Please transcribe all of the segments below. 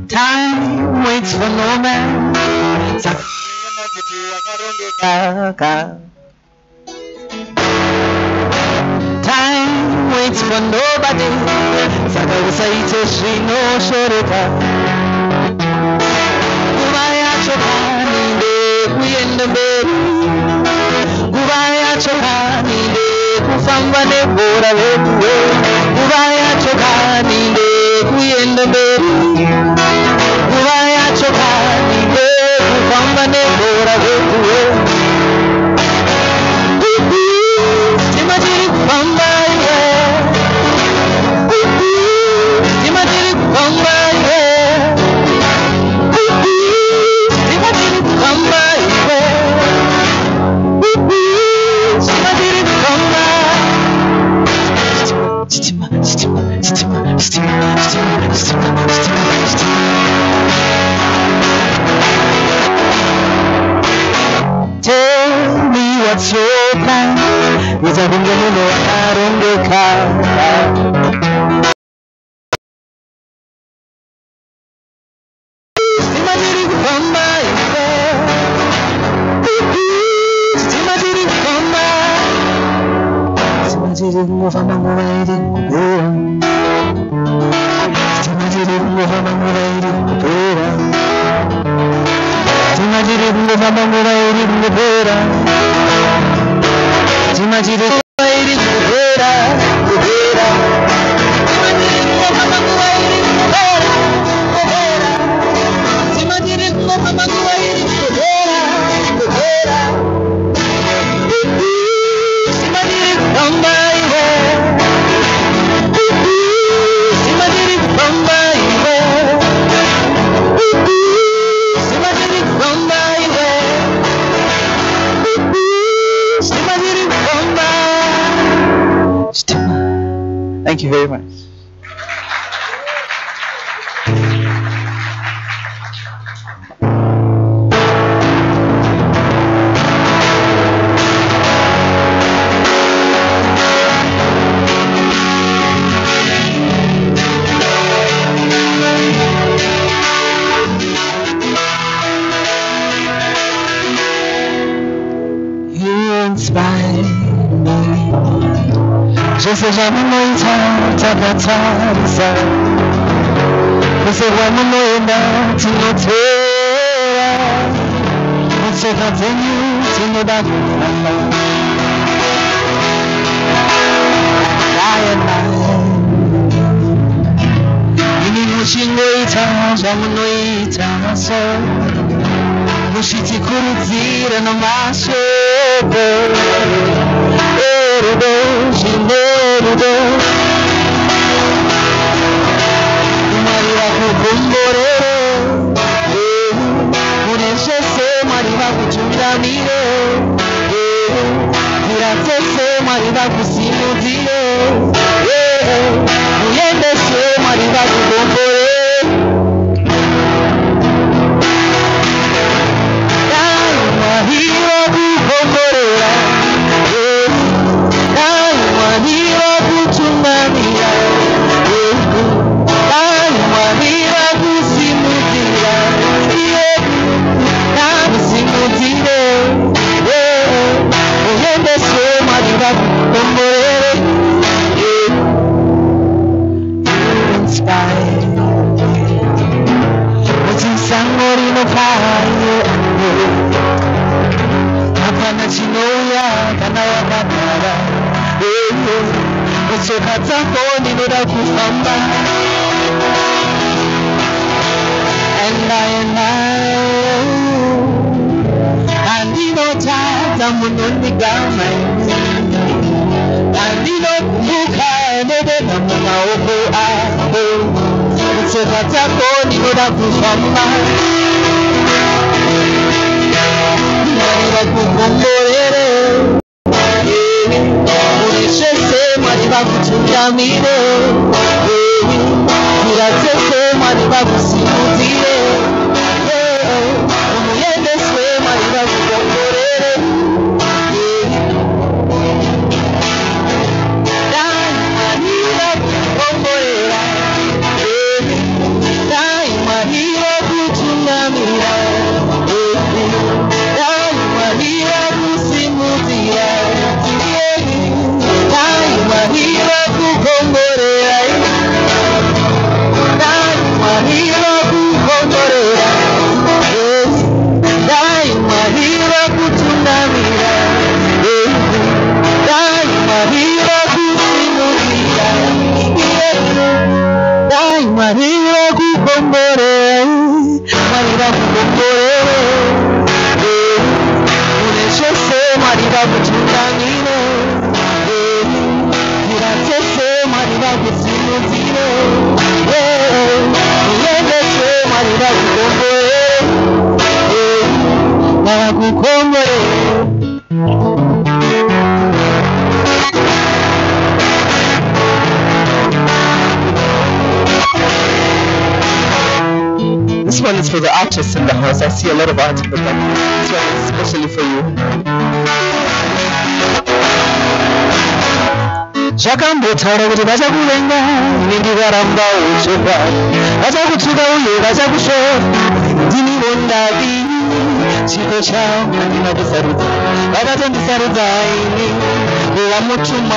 Time waits for no man. Time waits for nobody. Saka usaite shino shoreka. Kubaya chokani de kuyenda mberi. Kubaya chokani de kufamba ne bora wetu. Kubaya chokani de kuyenda mberi. Kubaya chokani de kufamba ne bora wetu. Imagine kufamba ye. Imagine kufamba ye. Imagine kufamba ye. Imagine kufamba. Tell me what's your plan? With a bungalow around the car. Imagine kufamba iwe. Imagine kufamba. Imagine kufamba muwaidi kupera. Imagine kufamba muwaidi kupera. Imagine kufamba muwaidi kupera. Imagine muwaidi kupera, kupera. Imagine kufamba muwaidi kupera, kupera. Imagine kufamba muwaidi kupera, kupera. Imagine kufamba iwe. Imagine kufamba iwe. Imagine kufamba iwe. Imagine kufamba. Thank you very much. You inspire me. Just as I'm in time, Takatasa. This is when I'm going down to no terror. Let's continue to know that Mushingoita, Jamunoita, so Mushiti Kuruzira no Masoko. Mariva kukumbore, uneshese mariva kuchundamire, uratese mariva kusimuzire, uyendese mariva kukumbore. Mahiro kukumbore. Mahiro kuchundamire. This one is for the artists in the house. I see a lot of art in the back. This one is especially for you. Jakambotara kuti vachakuvenga inenge varamba uchoka vachakutuka uye vachakushora ndinivo ndavi chipo chavo handina kusarudza vakatondisarudza ini kuva mutumwa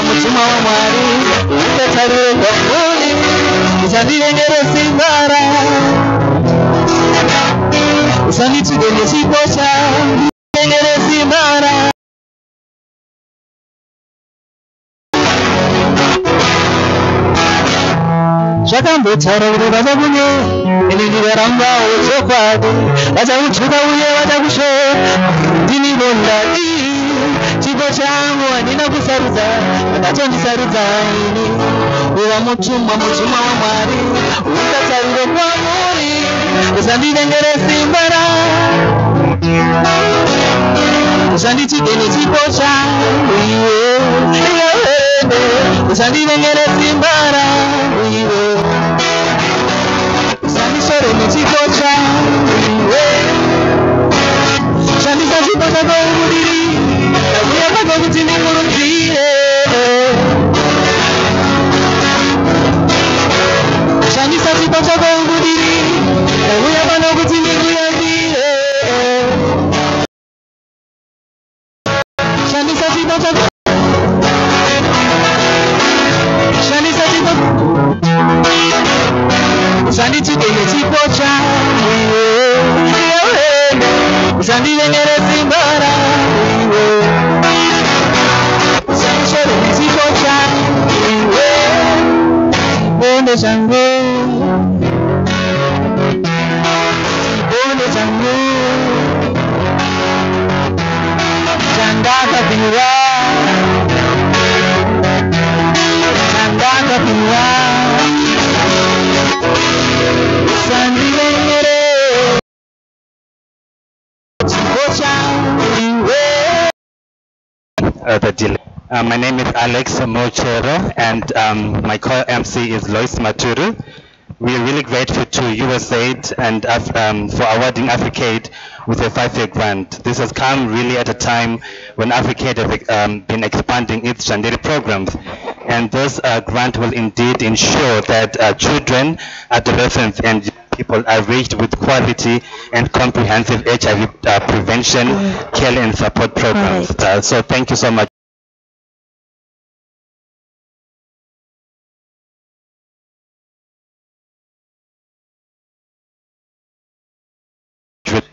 waMwari ukatarire kwamuri uchandivengere simbara usandituke nechipo chavo ndivengere simbara. Zvakambotara kuti vachakunye ine ndikaramba chokwadi vachakutuka uye vachakushora ndinivo ndavi chipo changu handina kusarudza vakatondisarudza ini kuva mutumwa waMwari ukatarire kwamuri usandivengere simbara usandituke nechipo changu iwe usandivengere simbara iwe usandishore nechipo changu iwe shandisa chipo chako uriri nakuya kwako kuti ndikurumdzire shandisa chipo chako uriri nakuya kwako kuti ndikuyambire shandisa chipo chako usandituke nechipo changu iwe usandivengere simbara iwe usandishore nechipo changu iwe chibondo changu chandakapiwa My name is Alex Mochero, and my co-MC is Lois Maturu. We are really grateful to Usaid and for awarding Africaid with a 5-year grant. This has come really at a time when Africaid has been expanding its Shandiri programs, and this grant will indeed ensure that children, adolescents, and people are reached with quality and comprehensive HIV prevention, care and support programs. Right. So thank you so much.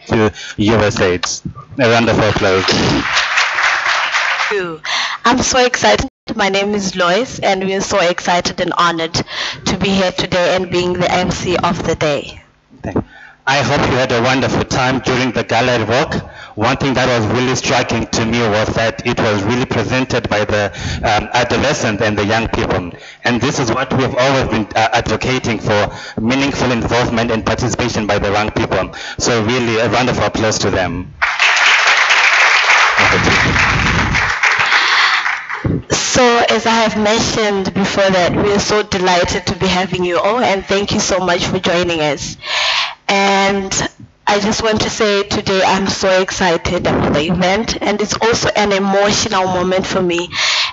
To Usaid. A round of applause. I'm so excited. My name is Lois, and we are so excited and honored to be here today and being the MC of the day. I hope you had a wonderful time during the gallery walk. One thing that was really striking to me was that it was really presented by the adolescents and the young people. And this is what we have always been advocating for, meaningful involvement and participation by the young people. So really a round of applause to them. So as I have mentioned before that, we are so delighted to be having you all, and thank you so much for joining us. And I just want to say today I'm so excited about the event, and it's also an emotional moment for me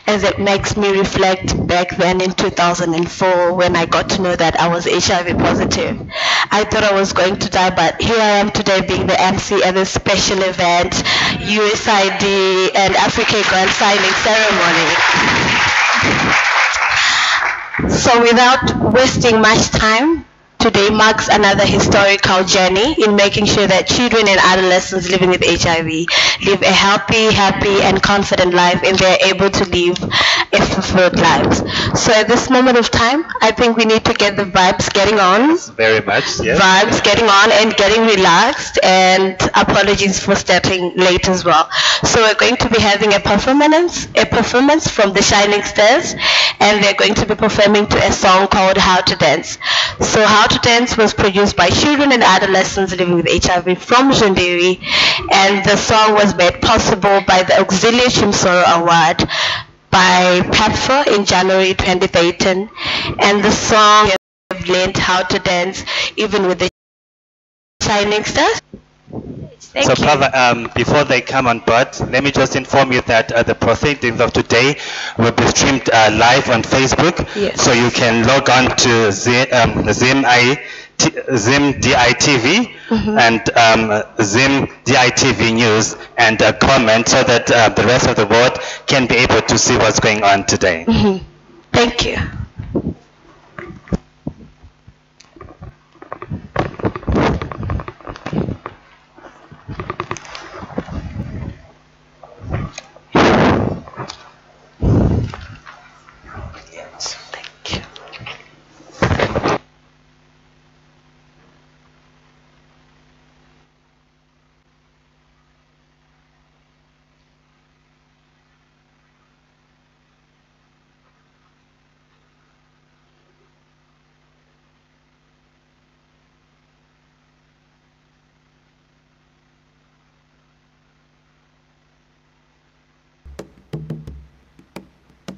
as it makes me reflect back then in 2004 when I got to know that I was HIV positive. I thought I was going to die, but here I am today being the MC at this special event, Usaid and Africaid grant signing ceremony. So without wasting much time, today marks another historical journey in making sure that children and adolescents living with HIV live a happy and confident life, and they're able to live a fulfilled lives. So at this moment of time, I think we need to get the vibes getting on. Very much, yes. Vibes getting on and getting relaxed, and apologies for starting late as well. So we're going to be having a performance from the Shining Stars, and they're going to be performing to a song called How to Dance. So How to Dance was produced by children and adolescents living with HIV from Zindiri, and the song was made possible by the Auxiliary Chimsoro Award by PAPFA in January 2013, and the song have learned how to dance even with the shining stars. Thank you. Prava, before they come on board, let me just inform you that the proceedings of today will be streamed live on Facebook. Yes. So you can log on to ZimdiTv and ZimdiTv News and comment so that the rest of the world can be able to see what's going on today. Thank you.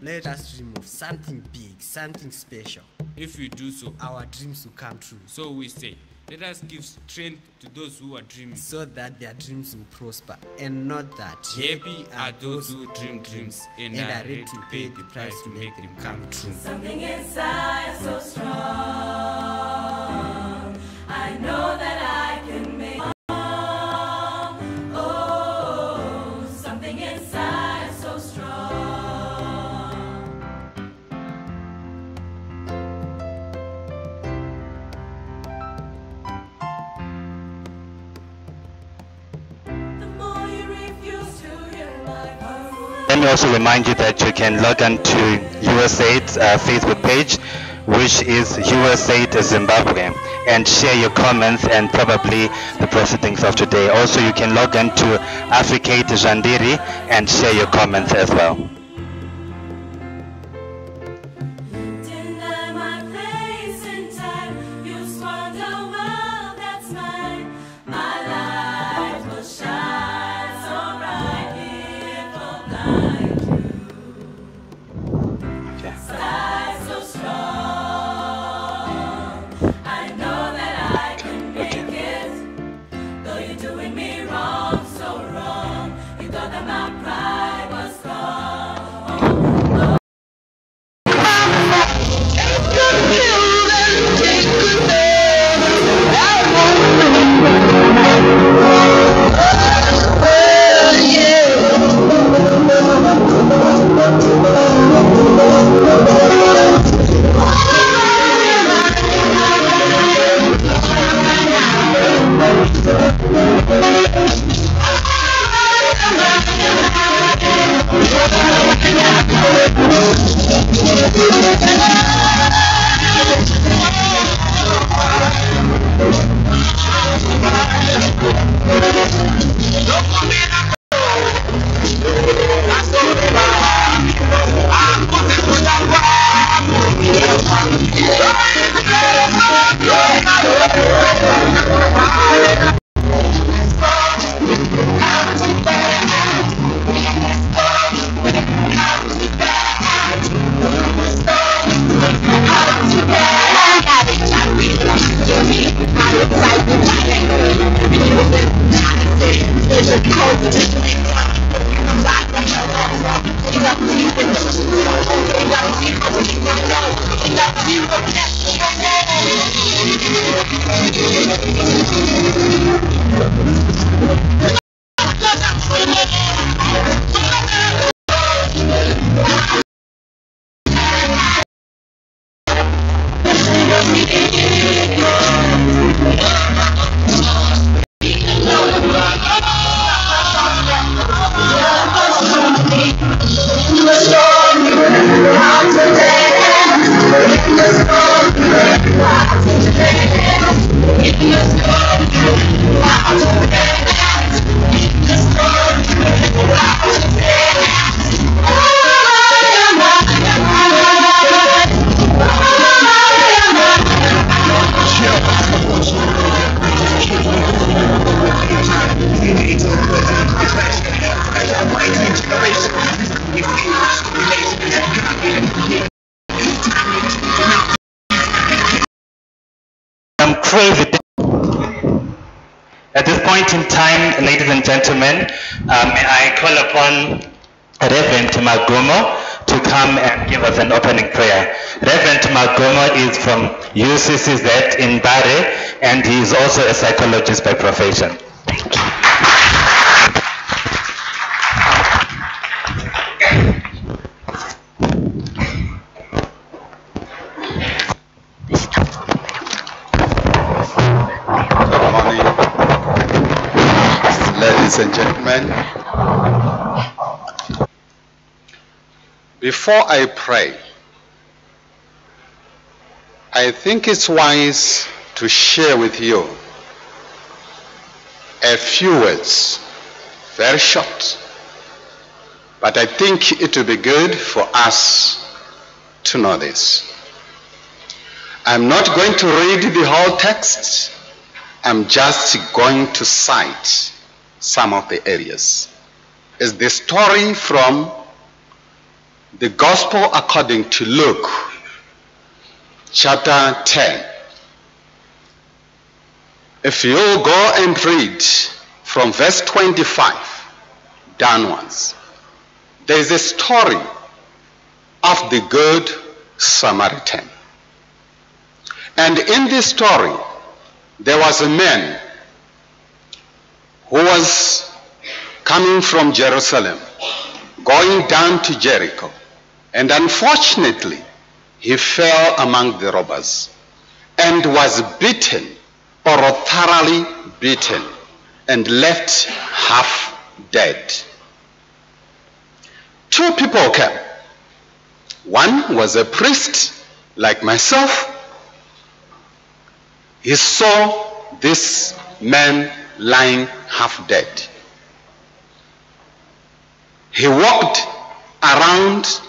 Let us dream of something big, something special. If we do so, our dreams will come true. So we say, let us give strength to those who are dreaming, so that their dreams will prosper, and not that. Happy are those who dream dreams and are ready to pay the price to make them come true. Something inside so strong, I know that I can make it. Oh, something inside so strong. Let me also remind you that you can log on to Usaid's Facebook page, which is Usaid Zimbabwe, and share your comments and probably the proceedings of today. Also, you can log on to Africaid Zindiri and share your comments as well. Deny my place in time, you squander a world that's mine. My light will shine so bright if all night through. Sky so strong, I know that I can make it. Though you're doing me wrong, so wrong. You thought that my pride was gone. Let's go. crazy. At this point in time, ladies and gentlemen, may I call upon Reverend Magumo to come and give us an opening prayer. Reverend Magumo is from UCCZ in Bari, and he is also a psychologist by profession. Thank you. Good morning, ladies and gentlemen. Before I pray, I think it's wise to share with you a few words, very short, but I think it will be good for us to know this. I'm not going to read the whole text. I'm just going to cite some of the areas. It's the story from the Gospel according to Luke, chapter 10. If you go and read from verse 25 downwards, there is a story of the Good Samaritan. And in this story, there was a man who was coming from Jerusalem, going down to Jericho. And unfortunately, he fell among the robbers and was beaten, or thoroughly beaten, and left half dead. Two people came. One was a priest like myself. He saw this man lying half dead. He walked around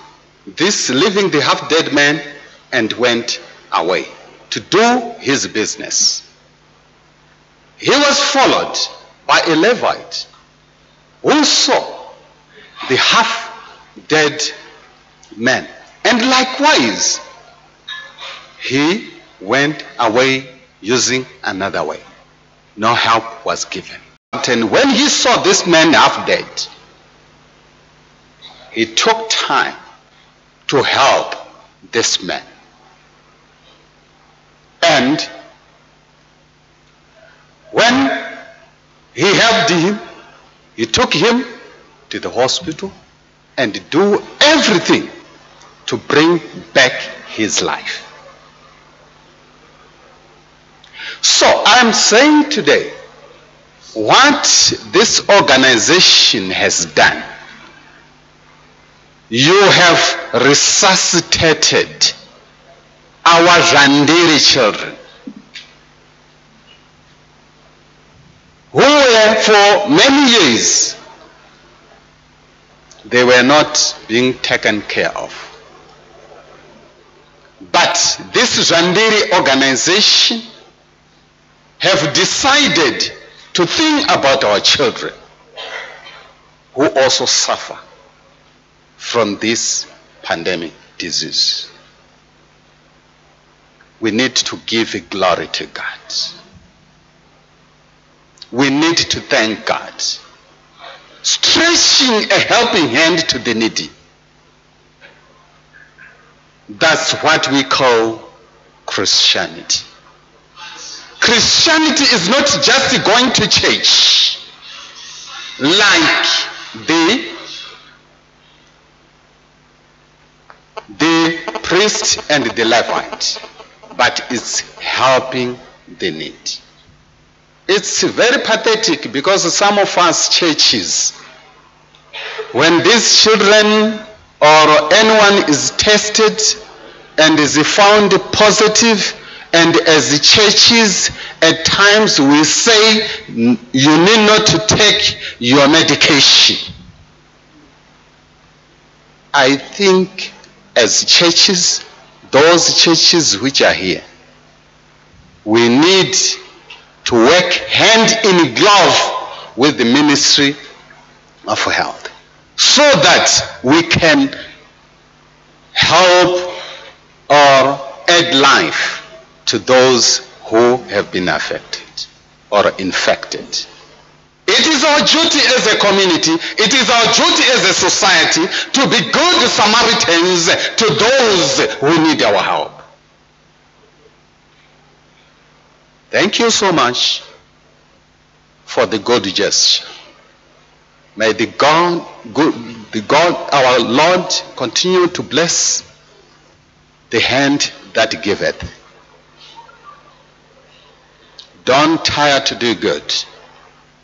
this living the half dead man and went away to do his business. He was followed by a Levite who saw the half dead man, and likewise he went away using another way. No help was given. And when he saw this man half dead, he took time to help this man. And when he helped him, he took him to the hospital and do everything to bring back his life. So I'm saying today, what this organization has done, you have resuscitated our Zandiri children, who were for many years, they were not being taken care of. But this Zandiri organization have decided to think about our children who also suffer from this pandemic disease. We need to give glory to God. We need to thank God, stretching a helping hand to the needy. That's what we call Christianity. Christianity is not just going to church like the priest and the Levite, but it's helping the needy. It's very pathetic because some of us churches, when these children or anyone is tested and is found positive, and as the churches at times we say you need not to take your medication. I think as churches, those churches which are here, we need to work hand in glove with the Ministry of Health so that we can help or add life to those who have been affected or infected. It is our duty as a community, it is our duty as a society to be good Samaritans to those who need our help. Thank you so much for the good gesture. May the God, our Lord, continue to bless the hand that giveth. Don't tire to do good,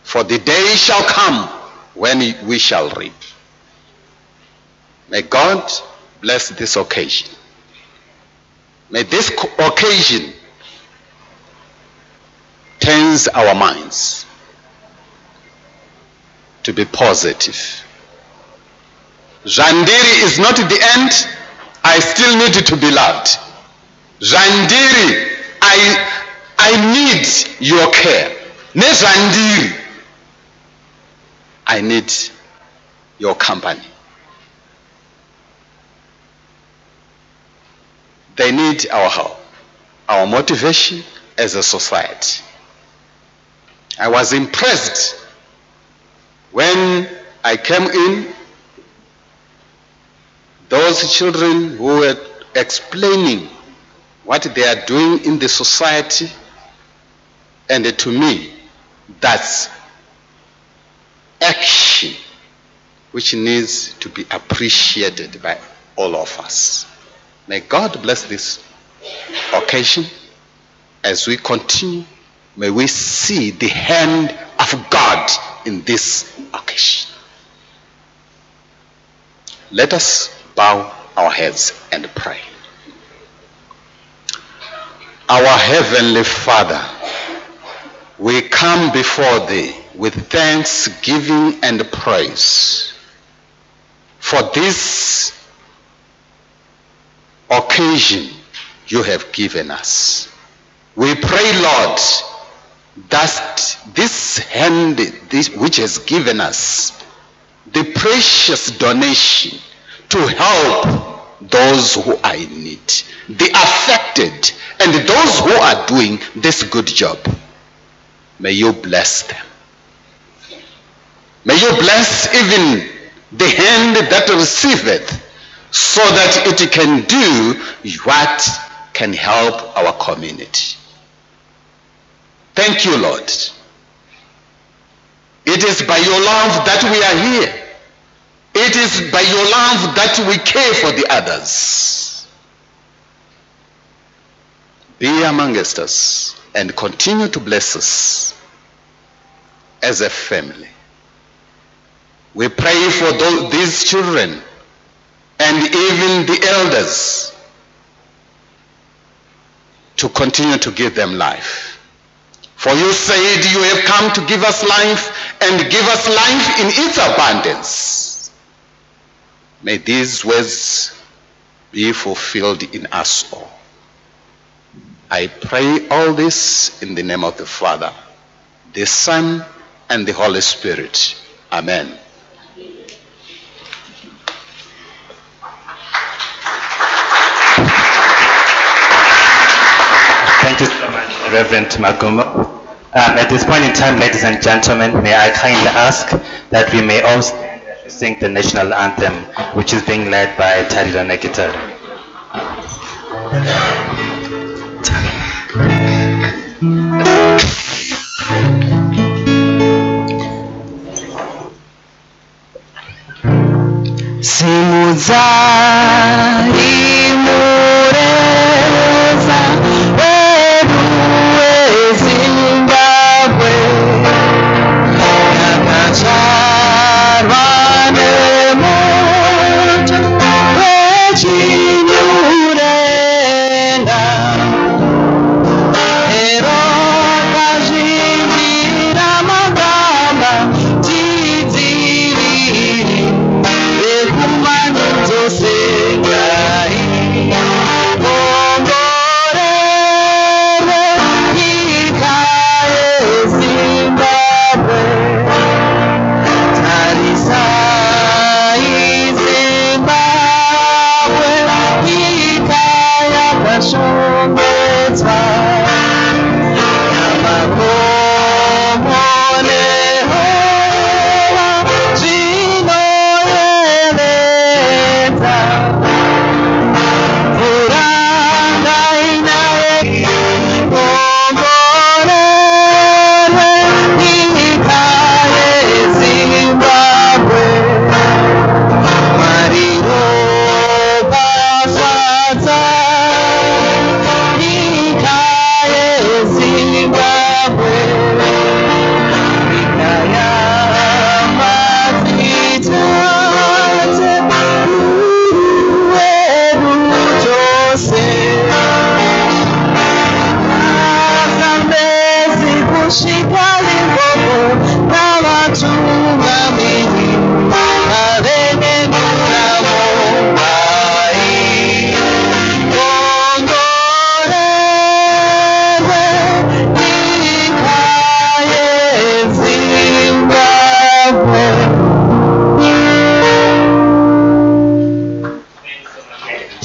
for the day shall come when we shall reap. May God bless this occasion. May this occasion turns our minds to be positive. Zandiri is not the end. I still need to be loved. Zandiri, I need your care. Ne Zandiri, I need your company. They need our help, our motivation as a society. I was impressed when I came in, those children who were explaining what they are doing in the society, and to me, that's action which needs to be appreciated by all of us. May God bless this occasion. As we continue, may we see the hand of God in this occasion. Let us bow our heads and pray. Our Heavenly Father, we come before Thee with thanksgiving and praise for this occasion You have given us. We pray, Lord, that this hand which has given us the precious donation to help those who are in need, the affected, and those who are doing this good job, may You bless them. May You bless even the hand that receiveth, so that it can do what can help our community. Thank You, Lord. It is by Your love that we are here. It is by Your love that we care for the others. Be amongst us and continue to bless us as a family. We pray for these children and even the elders to continue to give them life. For You said You have come to give us life and give us life in its abundance. May these words be fulfilled in us all. I pray all this in the name of the Father, the Son, and the Holy Spirit. Amen. Thank you so much, Reverend Magumo. At this point in time, ladies and gentlemen, may I kindly ask that we may all stand as we sing the national anthem, which is being led by Tarira Nekitari. Zimbabwe.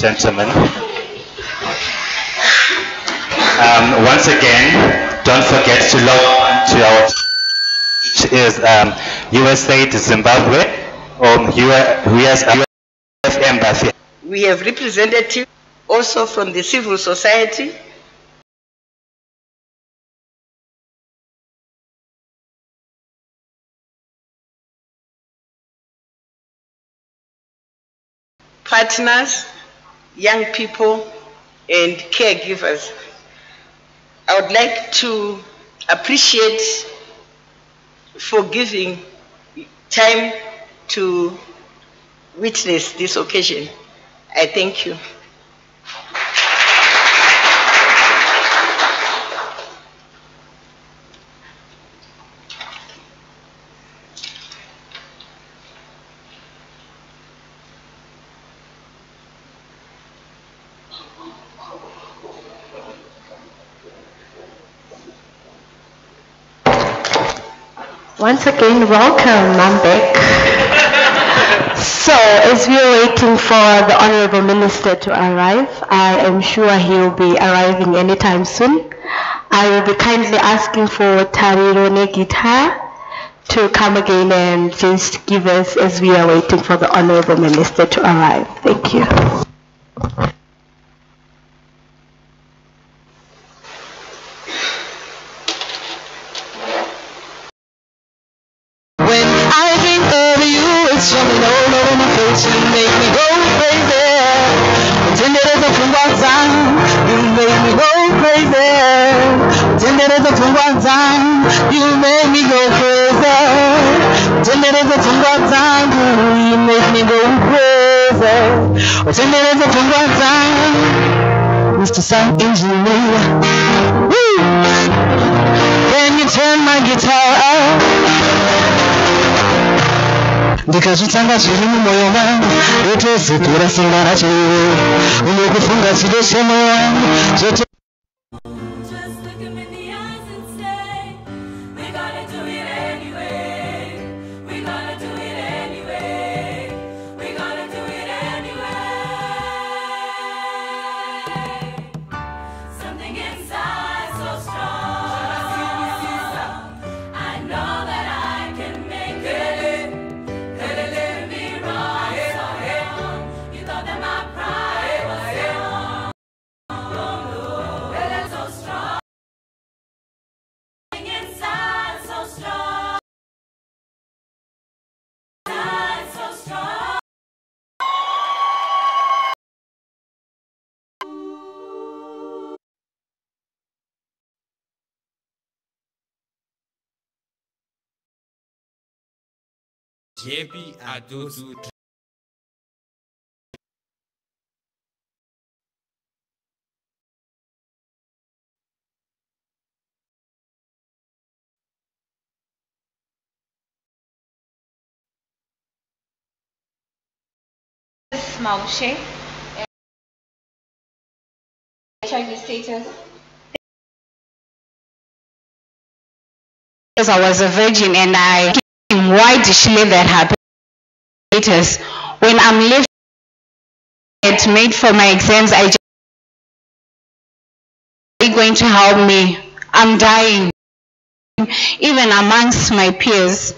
gentlemen. Once again, don't forget to log on to our, which is Usaid Zimbabwe, or US Embassy. We have representatives also from the civil society. Partners, young people, and caregivers. I would like to appreciate for giving time to witness this occasion. I thank you. Once again, welcome, I'm back. So, as we are waiting for the Honorable Minister to arrive, I am sure he will be arriving anytime soon. I will be kindly asking for Tarirone Guitar to come again and just give us as we are waiting for the Honorable Minister to arrive. Thank you. Something all over my face, you make me go crazy. Tendereza fungwaza, you make me go crazy. Tendereza fungwaza, you make me go crazy. Tendereza fungwaza, you make me go crazy. Tendereza fungwaza, Mr. Sound Engineer. Woo! Can you turn my guitar up? Ndikazvitsanga zviri mumwoyo wangu wotozikura simba racho unokufunga chideshe mwoyo wangu Just look him in the eyes and say, we gotta do it anyway. We gotta do it anyway. We gotta do it anyway. Something inside so strong. I know that I can make it. JP are those who Maushe, HIV status. Because I was a virgin and why did she let that happen? When I'm living it made for my exams, are you going to help me? I'm dying. Even amongst my peers.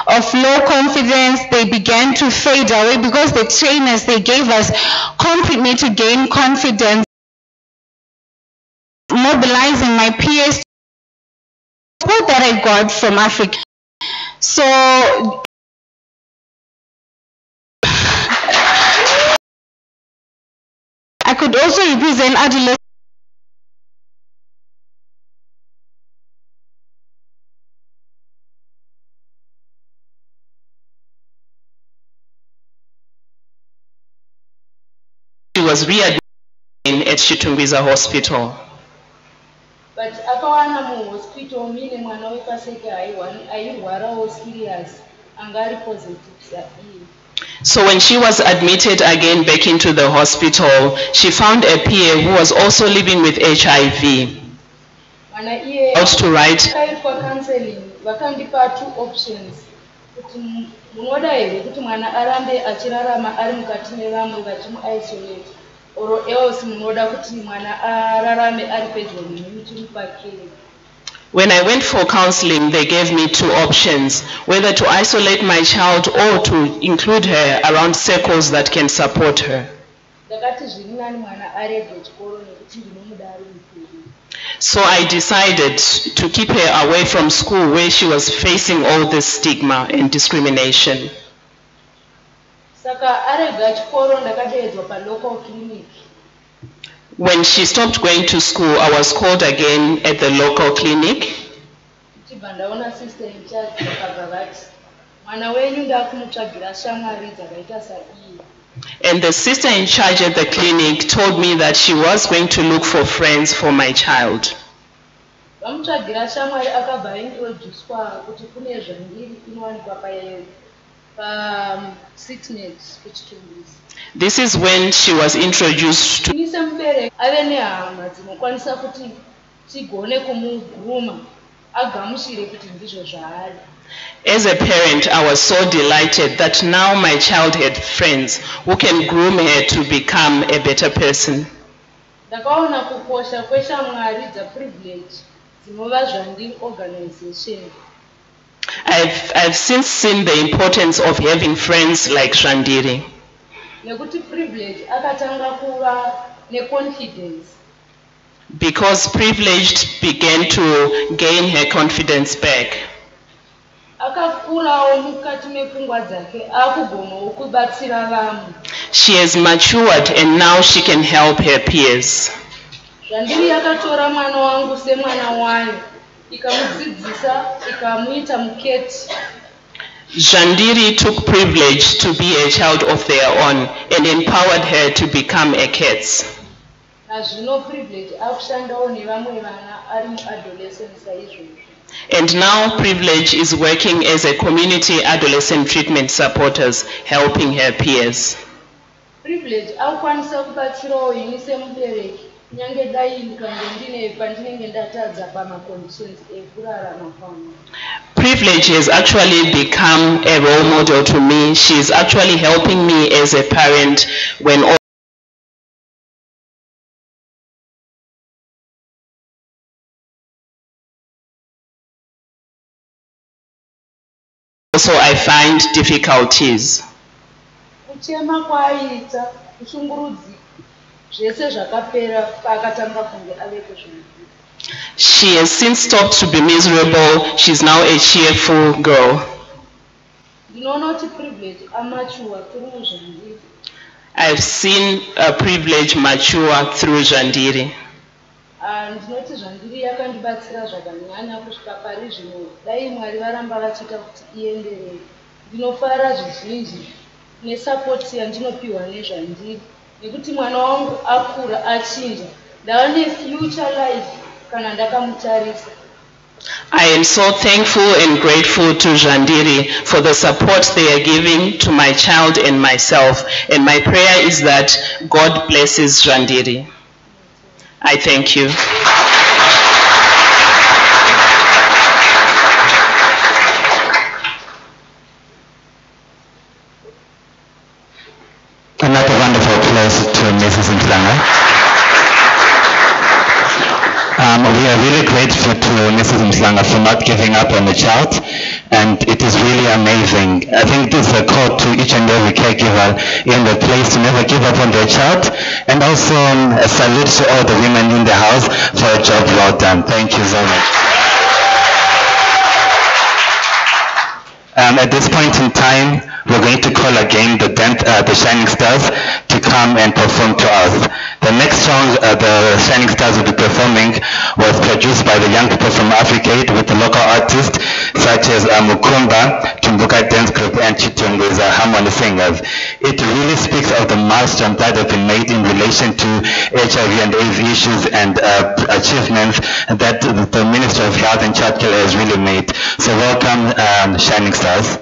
Of low confidence, they began to fade away because the trainers they gave us compelled me to gain confidence, mobilizing my peers, support that I got from Africa. So I could also represent adolescents. She was readmitted at Chitumbiza Hospital. But akawana mu hospital mine mwana wepaseke airwarawo serious angari positive. So when she was admitted again back into the hospital, she found a peer who was also living with HIV. Out to write. For counseling, vakandipa two options. munoda here kuti mwana arambe achirarama ari mukati nevamwe vachimuisolate or else munoda kuti mwana ararame ari pedyo nemi chimupakire? When I went for counseling, they gave me two options, whether to isolate my child or to include her around circles that can support her. So I decided to keep her away from school where she was facing all this stigma and discrimination. When she stopped going to school, I was called again at the local clinic. And the sister in charge at the clinic told me that she was going to look for friends for my child. This is when she was introduced to. As a parent, I was so delighted that now my child had friends who can groom her to become a better person. I've since seen the importance of having friends like Zhandiri. Because privileged began to gain her confidence back. She has matured and now she can help her peers. Zhandiri took privilege to be a child of their own and empowered her to become a CATS. And now Privilege is working as a community adolescent treatment supporters, helping her peers. Privilege has actually become a role model to me. She is actually helping me as a parent when also I find difficulties. She has since stopped to be miserable. She's now a cheerful girl. I've seen a Privilege mature through Zhandiri. I am so thankful and grateful to Zhandiri for the support they are giving to my child and myself, and my prayer is that God blesses Zhandiri. I thank you. Another wonderful applause to Mrs. Mhlanga. We are really grateful to Mrs. Mhlanga for not giving up on the child, and it is really amazing. I think this is a call to each and every caregiver in the place to never give up on their child, and also a salute to all the women in the house for a job well done. Thank you so much. At this point in time, we're going to call again the Shining Stars to come and perform to us. The next song the Shining Stars will be performing was produced by the young people from Africaid with the local artists such as Mukumba, Tumbuka Dance Group, and Chitungwiza Harmony Singers. It really speaks of the milestones that have been made in relation to HIV and AIDS issues and achievements that the Ministry of Health and Child Care has really made. So welcome, Shining Stars.